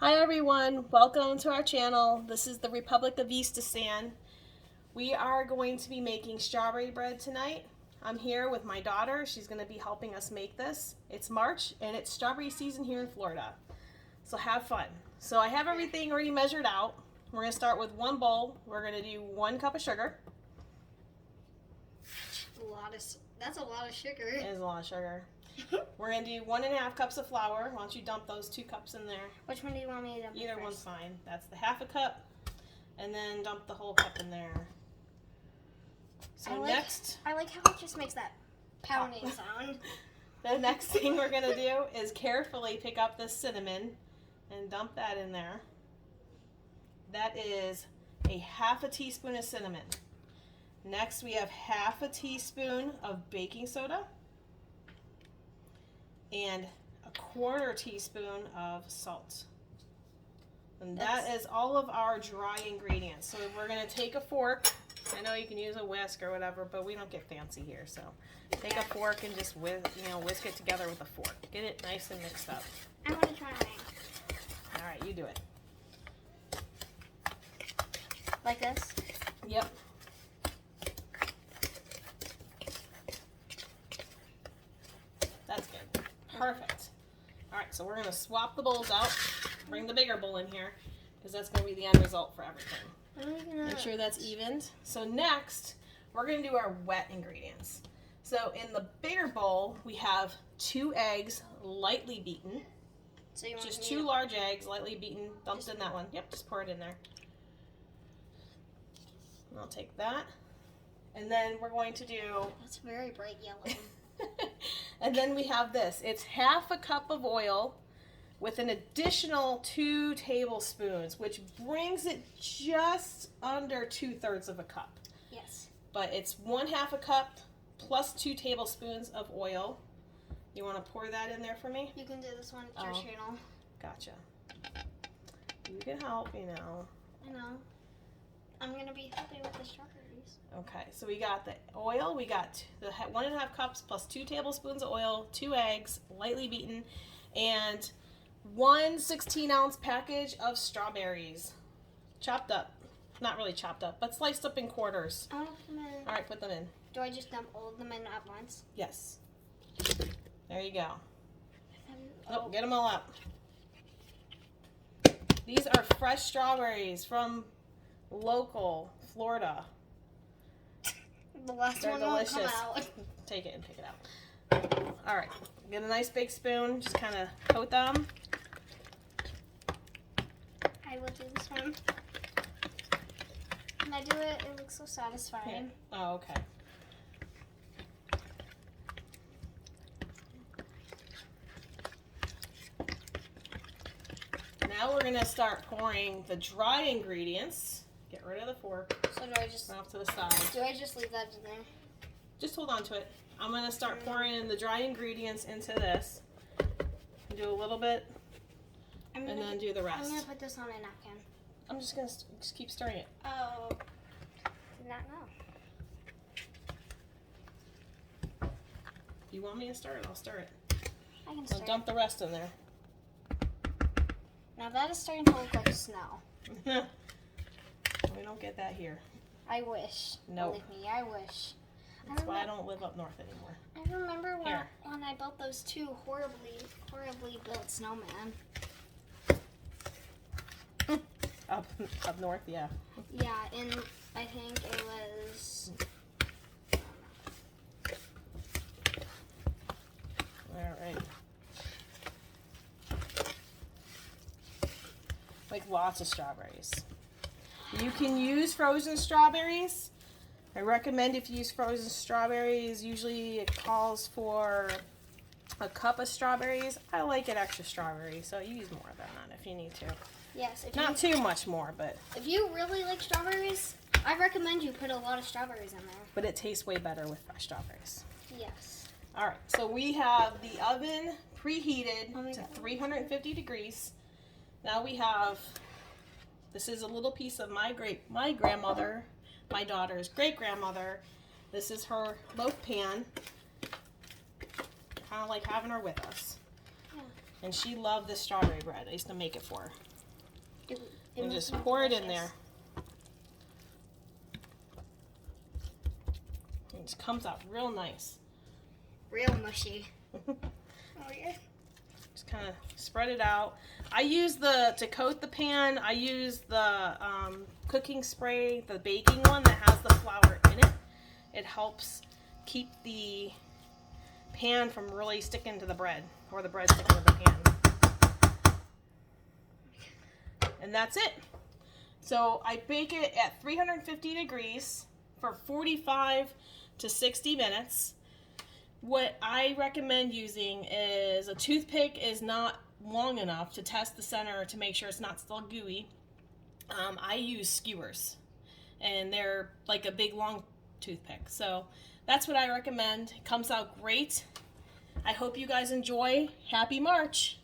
Hi everyone, welcome to our channel. This is the Republic of Eastistan. We are going to be making strawberry bread tonight. I'm here with my daughter. She's going to be helping us make this. It's March and it's strawberry season here in Florida. So have fun. So I have everything already measured out. We're going to start with one bowl. We're going to do 1 cup of sugar. That's a lot of sugar. It is a lot of sugar. We're going to do 1.5 cups of flour. Why don't you dump those 2 cups in there? Which one do you want me to dump? Either first? one's fine. That's the 1/2 cup. And then dump the whole cup in there. So I like how it just makes that pounding sound. The next thing we're going to do is carefully pick up the cinnamon and dump that in there. That is a 1/2 teaspoon of cinnamon. Next we have 1/2 teaspoon of baking soda and 1/4 teaspoon of salt. And that is all of our dry ingredients. So we're going to take a fork. I know you can use a whisk or whatever, but we don't get fancy here. So take a fork and just whisk it together with a fork. Get it nice and mixed up. I want to try mine. All right, you do it. Like this? Yep. That's good. Perfect. All right, so we're going to swap the bowls out. Bring the bigger bowl in here because that's going to be the end result for everything. Make sure that's evened. So next, we're going to do our wet ingredients. So in the bigger bowl, we have 2 eggs lightly beaten. So you want just 2 large eggs lightly beaten. Dumped in that one. Yep, just pour it in there. And I'll take that. And then we're going to do... That's very bright yellow. And then we have this. It's 1/2 cup of oil with an additional 2 tablespoons, which brings it just under 2/3 of a cup. Yes. But it's 1/2 cup plus 2 tablespoons of oil. You want to pour that in there for me? You can do this one. It's your channel. Gotcha. You can help, you know. I know. I'm going to be helping with the strawberries. Okay, so we got the oil. We got the 1.5 cups plus 2 tablespoons of oil, 2 eggs, lightly beaten, and 1 16-ounce package of strawberries. Chopped up. Not really chopped up, but sliced up in quarters. I want to put them in. All right, put them in. Do I just dump all of them in at once? Yes. There you go. Oh, Get them all up. These are fresh strawberries from local Florida. The last They're one delicious. won't come out. Take it and pick it out. All right. Get a nice big spoon. Just kind of coat them. I will do this one. When I do it, it looks so satisfying. Here. Oh, okay. Now we're going to start pouring the dry ingredients. Get rid of the fork. So do I just Off to the side. Do I just leave that in there? Just hold on to it. I'm going to start pouring in the dry ingredients into this. Do a little bit, and then do the rest. I'm going to put this on a napkin. I'm just going to just keep stirring it. Oh. Did not know. You want me to stir it? I'll stir it. I can I'll stir dump the rest in there. Now that is starting to look like snow. We don't get that here. I wish. Nope. Believe me, I wish. That's why I don't live up north anymore. I remember Here. when I built those 2 horribly built snowmen. Up north, yeah. Yeah, and I think it was... All right. Like lots of strawberries. You can use frozen strawberries. I recommend if you use frozen strawberries, usually it calls for a cup of strawberries. I like it extra strawberry, so you use more than that if you need to. Yes. Not too much more, but... If you really like strawberries, I recommend you put a lot of strawberries in there. But it tastes way better with fresh strawberries. Yes. All right, so we have the oven preheated Oh my to God. 350 degrees. Now we have, this is a little piece of my grandmother, my daughter's great-grandmother. This is her loaf pan. Kind of like having her with us. Yeah. And she loved this strawberry bread. I used to make it for her. It And must just smell pour it in delicious. there. It just comes out real nice. Real mushy. Oh yeah. Just kind of spread it out. I use to coat the pan, I use the cooking spray, the baking one that has the flour in it. It helps keep the pan from really sticking to the bread, or the bread sticking to the pan. And that's it. So I bake it at 350 degrees for 45 to 60 minutes. What I recommend using is a toothpick is not long enough to test the center to make sure it's not still gooey. I use skewers, and they're like a big long toothpick. So that's what I recommend. It comes out great. I hope you guys enjoy. Happy March!